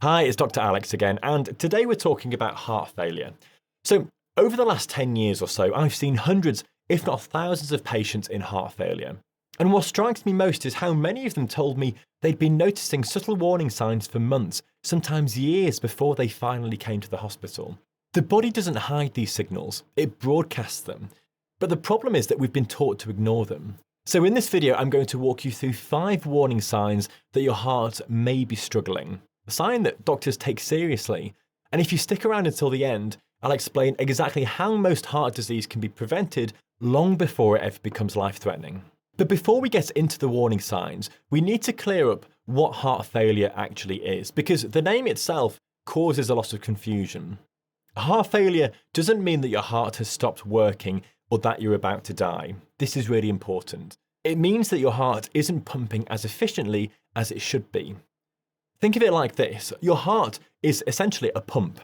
Hi, it's Dr. Alex again, and today we're talking about heart failure. So, over the last 10 years or so, I've seen hundreds, if not thousands, of patients in heart failure. And what strikes me most is how many of them told me they'd been noticing subtle warning signs for months, sometimes years before they finally came to the hospital. The body doesn't hide these signals, it broadcasts them. But the problem is that we've been taught to ignore them. So in this video, I'm going to walk you through 5 warning signs that your heart may be struggling. A sign that doctors take seriously. And if you stick around until the end, I'll explain exactly how most heart disease can be prevented long before it ever becomes life-threatening. But before we get into the warning signs, we need to clear up what heart failure actually is, because the name itself causes a lot of confusion. Heart failure doesn't mean that your heart has stopped working or that you're about to die. This is really important. It means that your heart isn't pumping as efficiently as it should be. Think of it like this. Your heart is essentially a pump,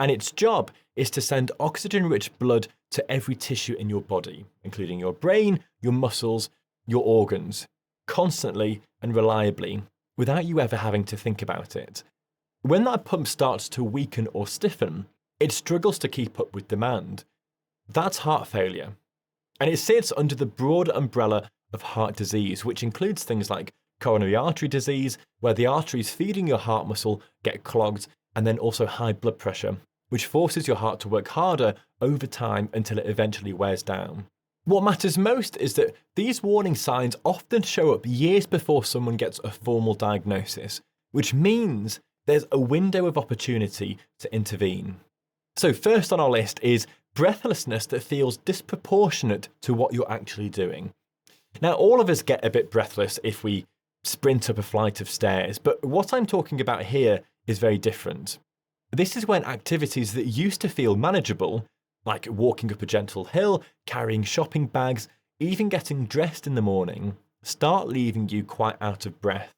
and its job is to send oxygen-rich blood to every tissue in your body, including your brain, your muscles, your organs, constantly and reliably, without you ever having to think about it. When that pump starts to weaken or stiffen, it struggles to keep up with demand. That's heart failure. And it sits under the broader umbrella of heart disease, which includes things like coronary artery disease, where the arteries feeding your heart muscle get clogged, and then also high blood pressure, which forces your heart to work harder over time until it eventually wears down. What matters most is that these warning signs often show up years before someone gets a formal diagnosis, which means there's a window of opportunity to intervene. So first on our list is breathlessness that feels disproportionate to what you're actually doing. Now, all of us get a bit breathless if we sprint up a flight of stairs, but what I'm talking about here is very different. This is when activities that used to feel manageable, like walking up a gentle hill, carrying shopping bags, even getting dressed in the morning, start leaving you quite out of breath.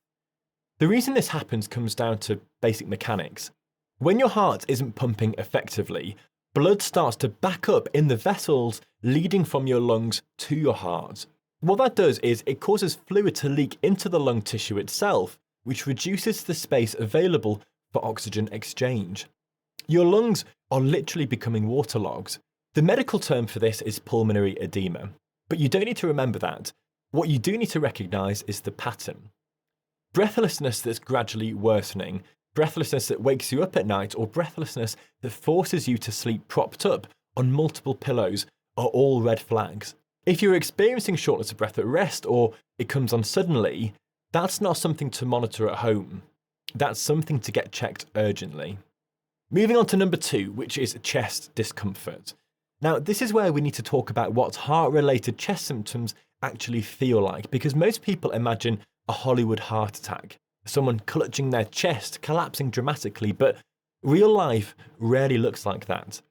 The reason this happens comes down to basic mechanics. When your heart isn't pumping effectively, blood starts to back up in the vessels leading from your lungs to your heart. What that does is it causes fluid to leak into the lung tissue itself, which reduces the space available for oxygen exchange. Your lungs are literally becoming waterlogged. The medical term for this is pulmonary edema, but you don't need to remember that. What you do need to recognize is the pattern. Breathlessness that's gradually worsening, breathlessness that wakes you up at night, or breathlessness that forces you to sleep propped up on multiple pillows are all red flags. If you're experiencing shortness of breath at rest, or it comes on suddenly, that's not something to monitor at home. That's something to get checked urgently. Moving on to number 2, which is chest discomfort. Now, this is where we need to talk about what heart-related chest symptoms actually feel like, because most people imagine a Hollywood heart attack, someone clutching their chest, collapsing dramatically, but real life rarely looks like that.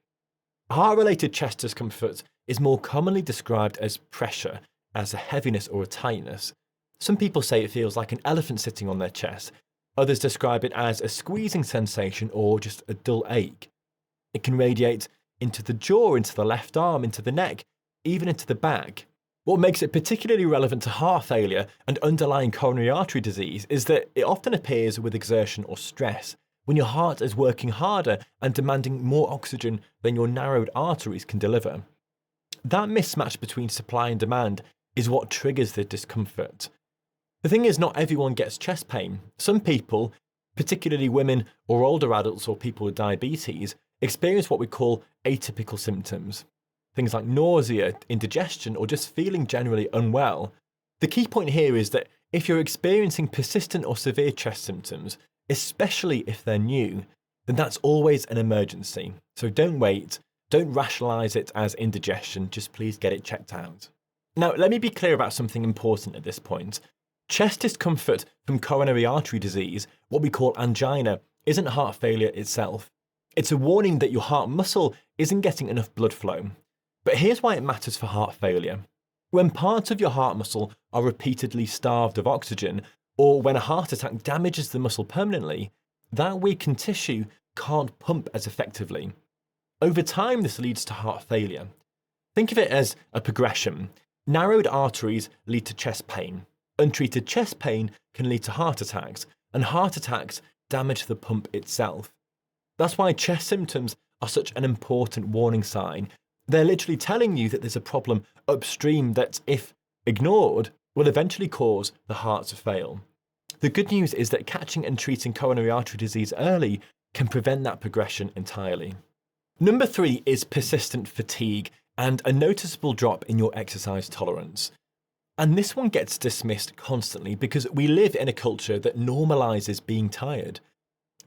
Heart-related chest discomfort is more commonly described as pressure, as a heaviness or a tightness. Some people say it feels like an elephant sitting on their chest. Others describe it as a squeezing sensation or just a dull ache. It can radiate into the jaw, into the left arm, into the neck, even into the back. What makes it particularly relevant to heart failure and underlying coronary artery disease is that it often appears with exertion or stress, when your heart is working harder and demanding more oxygen than your narrowed arteries can deliver. That mismatch between supply and demand is what triggers the discomfort. The thing is, not everyone gets chest pain. Some people, particularly women or older adults or people with diabetes, experience what we call atypical symptoms. Things like nausea, indigestion, or just feeling generally unwell. The key point here is that if you're experiencing persistent or severe chest symptoms, especially if they're new, then that's always an emergency. So don't wait. Don't rationalize it as indigestion, just please get it checked out. Now, let me be clear about something important at this point. Chest discomfort from coronary artery disease, what we call angina, isn't heart failure itself. It's a warning that your heart muscle isn't getting enough blood flow. But here's why it matters for heart failure. When parts of your heart muscle are repeatedly starved of oxygen, or when a heart attack damages the muscle permanently, that weakened tissue can't pump as effectively. Over time, this leads to heart failure. Think of it as a progression. Narrowed arteries lead to chest pain. Untreated chest pain can lead to heart attacks, and heart attacks damage the pump itself. That's why chest symptoms are such an important warning sign. They're literally telling you that there's a problem upstream that, if ignored, will eventually cause the heart to fail. The good news is that catching and treating coronary artery disease early can prevent that progression entirely. Number 3 is persistent fatigue and a noticeable drop in your exercise tolerance. And this one gets dismissed constantly because we live in a culture that normalizes being tired.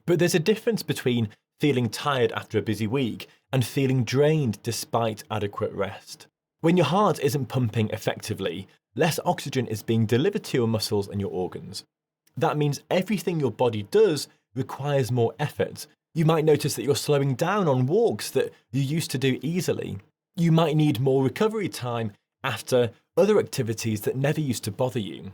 But there's a difference between feeling tired after a busy week and feeling drained despite adequate rest. When your heart isn't pumping effectively, less oxygen is being delivered to your muscles and your organs. That means everything your body does requires more effort. You might notice that you're slowing down on walks that you used to do easily. You might need more recovery time after other activities that never used to bother you.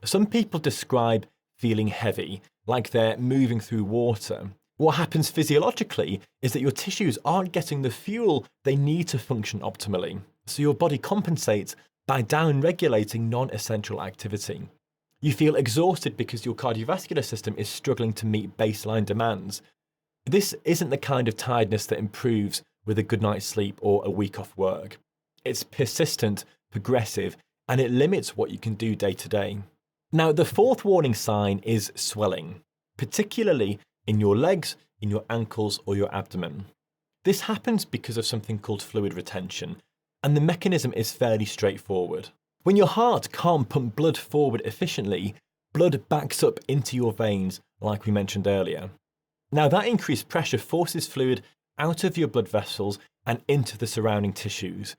Some people describe feeling heavy, like they're moving through water. What happens physiologically is that your tissues aren't getting the fuel they need to function optimally, so your body compensates by down-regulating non-essential activity. You feel exhausted because your cardiovascular system is struggling to meet baseline demands. This isn't the kind of tiredness that improves with a good night's sleep or a week off work. It's persistent, progressive, and it limits what you can do day to day. Now, the 4th warning sign is swelling, particularly in your legs, in your ankles, or your abdomen. This happens because of something called fluid retention, and the mechanism is fairly straightforward. When your heart can't pump blood forward efficiently, blood backs up into your veins, like we mentioned earlier. Now, that increased pressure forces fluid out of your blood vessels and into the surrounding tissues.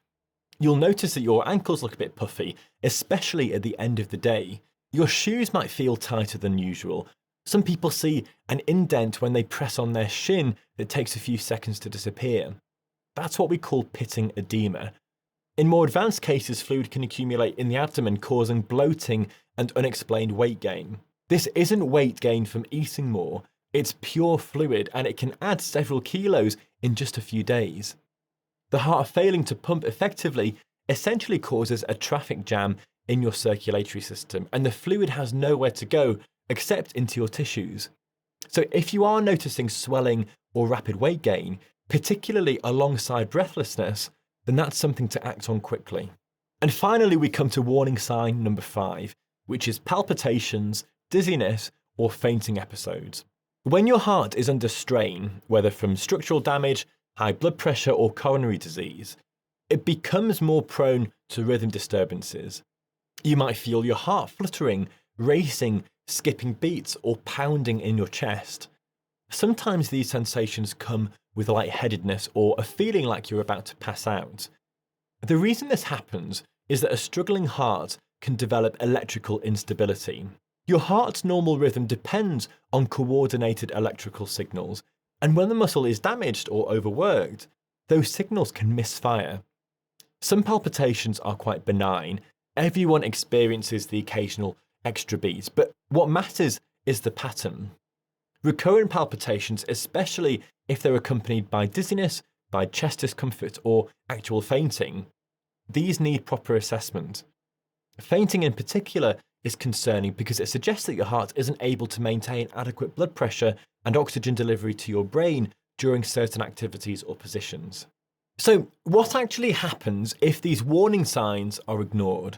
You'll notice that your ankles look a bit puffy, especially at the end of the day. Your shoes might feel tighter than usual. Some people see an indent when they press on their shin that takes a few seconds to disappear. That's what we call pitting edema. In more advanced cases, fluid can accumulate in the abdomen, causing bloating and unexplained weight gain. This isn't weight gain from eating more, it's pure fluid, and it can add several kilos in just a few days. The heart failing to pump effectively essentially causes a traffic jam in your circulatory system, and the fluid has nowhere to go except into your tissues. So if you are noticing swelling or rapid weight gain, particularly alongside breathlessness, then that's something to act on quickly. And finally, we come to warning sign number 5, which is palpitations, dizziness, or fainting episodes. When your heart is under strain, whether from structural damage, high blood pressure, or coronary disease, it becomes more prone to rhythm disturbances. You might feel your heart fluttering, racing, skipping beats, or pounding in your chest. Sometimes these sensations come with lightheadedness or a feeling like you're about to pass out. The reason this happens is that a struggling heart can develop electrical instability. Your heart's normal rhythm depends on coordinated electrical signals, and when the muscle is damaged or overworked, those signals can misfire. Some palpitations are quite benign. Everyone experiences the occasional extra beat, but what matters is the pattern. Recurrent palpitations, especially if they're accompanied by dizziness, by chest discomfort, or actual fainting, these need proper assessment. Fainting in particular is concerning because it suggests that your heart isn't able to maintain adequate blood pressure and oxygen delivery to your brain during certain activities or positions. So, what actually happens if these warning signs are ignored?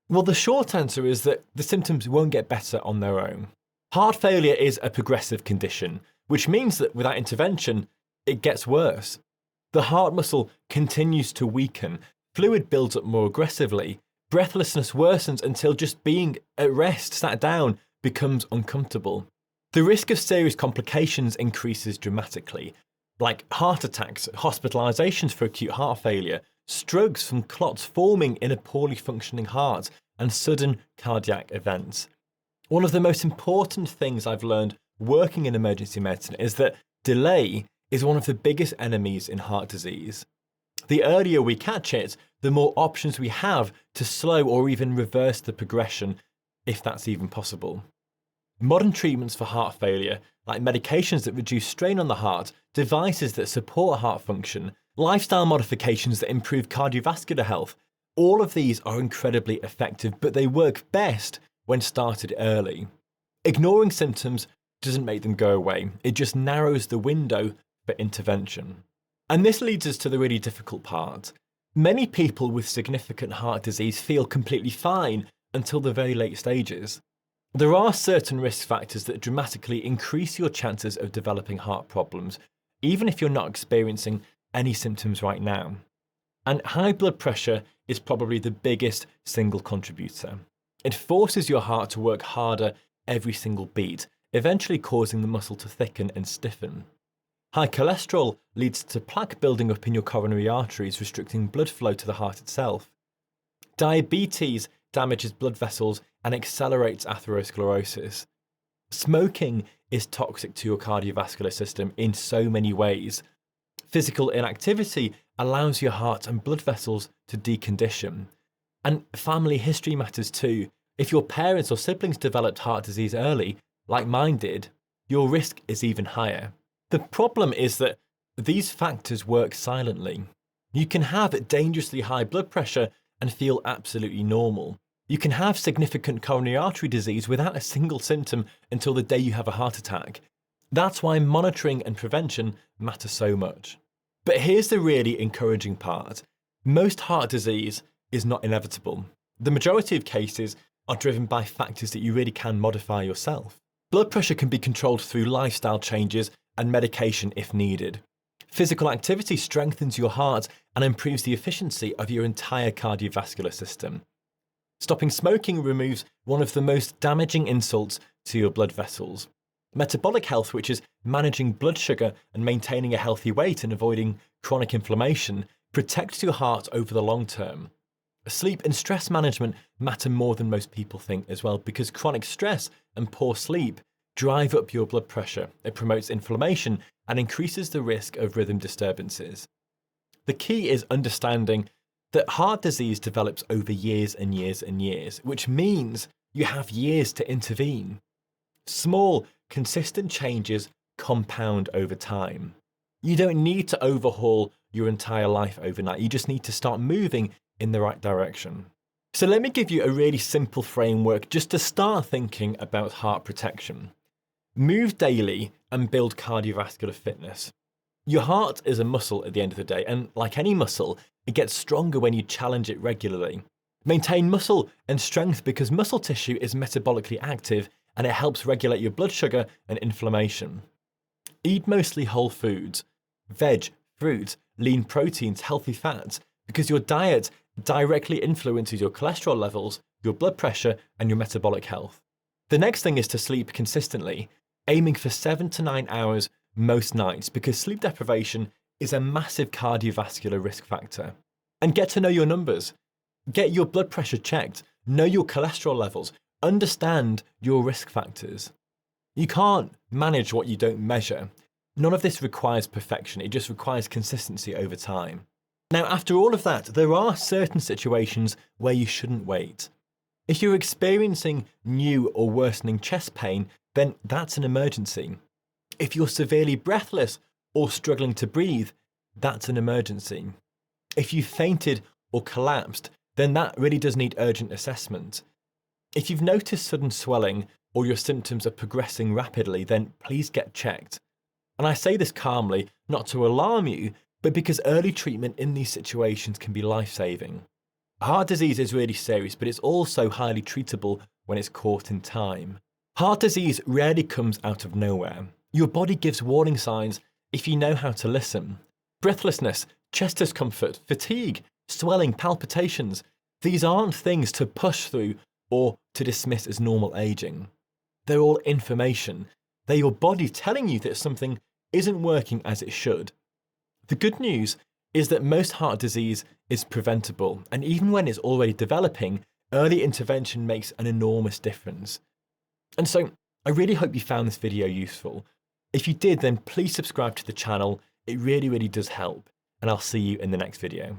Well, the short answer is that the symptoms won't get better on their own. Heart failure is a progressive condition, which means that without intervention, it gets worse. The heart muscle continues to weaken, fluid builds up more aggressively, breathlessness worsens until just being at rest, sat down, becomes uncomfortable. The risk of serious complications increases dramatically, like heart attacks, hospitalizations for acute heart failure, strokes from clots forming in a poorly functioning heart, and sudden cardiac events. One of the most important things I've learned working in emergency medicine is that delay is one of the biggest enemies in heart disease. The earlier we catch it, the more options we have to slow or even reverse the progression, if that's even possible. Modern treatments for heart failure, like medications that reduce strain on the heart, devices that support heart function, lifestyle modifications that improve cardiovascular health, all of these are incredibly effective, but they work best when started early. Ignoring symptoms doesn't make them go away. It just narrows the window for intervention. And this leads us to the really difficult part. Many people with significant heart disease feel completely fine until the very late stages. There are certain risk factors that dramatically increase your chances of developing heart problems, even if you're not experiencing any symptoms right now. And high blood pressure is probably the biggest single contributor. It forces your heart to work harder every single beat, eventually causing the muscle to thicken and stiffen. High cholesterol leads to plaque building up in your coronary arteries, restricting blood flow to the heart itself. Diabetes damages blood vessels and accelerates atherosclerosis. Smoking is toxic to your cardiovascular system in so many ways. Physical inactivity allows your heart and blood vessels to decondition. And family history matters too. If your parents or siblings developed heart disease early, like mine did, your risk is even higher. The problem is that these factors work silently. You can have dangerously high blood pressure and feel absolutely normal. You can have significant coronary artery disease without a single symptom until the day you have a heart attack. That's why monitoring and prevention matter so much. But here's the really encouraging part. Most heart disease is not inevitable. The majority of cases are driven by factors that you really can modify yourself. Blood pressure can be controlled through lifestyle changes and medication if needed. Physical activity strengthens your heart and improves the efficiency of your entire cardiovascular system. Stopping smoking removes one of the most damaging insults to your blood vessels. Metabolic health, which is managing blood sugar and maintaining a healthy weight and avoiding chronic inflammation, protects your heart over the long term. Sleep and stress management matter more than most people think as well, because chronic stress and poor sleep drive up your blood pressure. It promotes inflammation and increases the risk of rhythm disturbances. The key is understanding that heart disease develops over years and years and years, which means you have years to intervene. Small, consistent changes compound over time. You don't need to overhaul your entire life overnight. You just need to start moving in the right direction. So let me give you a really simple framework just to start thinking about heart protection. Move daily and build cardiovascular fitness. Your heart is a muscle at the end of the day, and like any muscle, it gets stronger when you challenge it regularly. Maintain muscle and strength because muscle tissue is metabolically active and it helps regulate your blood sugar and inflammation. Eat mostly whole foods, veg, fruit, lean proteins, healthy fats, because your diet directly influences your cholesterol levels, your blood pressure, and your metabolic health. The next thing is to sleep consistently, aiming for 7 to 9 hours most nights, because sleep deprivation is a massive cardiovascular risk factor. And get to know your numbers. Get your blood pressure checked, know your cholesterol levels, understand your risk factors. You can't manage what you don't measure. None of this requires perfection, it just requires consistency over time. Now, after all of that, there are certain situations where you shouldn't wait. If you're experiencing new or worsening chest pain, then that's an emergency. If you're severely breathless or struggling to breathe, that's an emergency. If you fainted or collapsed, then that really does need urgent assessment. If you've noticed sudden swelling or your symptoms are progressing rapidly, then please get checked. And I say this calmly, not to alarm you, but because early treatment in these situations can be life-saving. Heart disease is really serious, but it's also highly treatable when it's caught in time. Heart disease rarely comes out of nowhere. Your body gives warning signs if you know how to listen. Breathlessness, chest discomfort, fatigue, swelling, palpitations. These aren't things to push through or to dismiss as normal aging. They're all information. They're your body telling you that something isn't working as it should. The good news is that most heart disease is preventable, and even when it's already developing, early intervention makes an enormous difference. And so, I really hope you found this video useful. If you did, then please subscribe to the channel. It really, really does help, and I'll see you in the next video.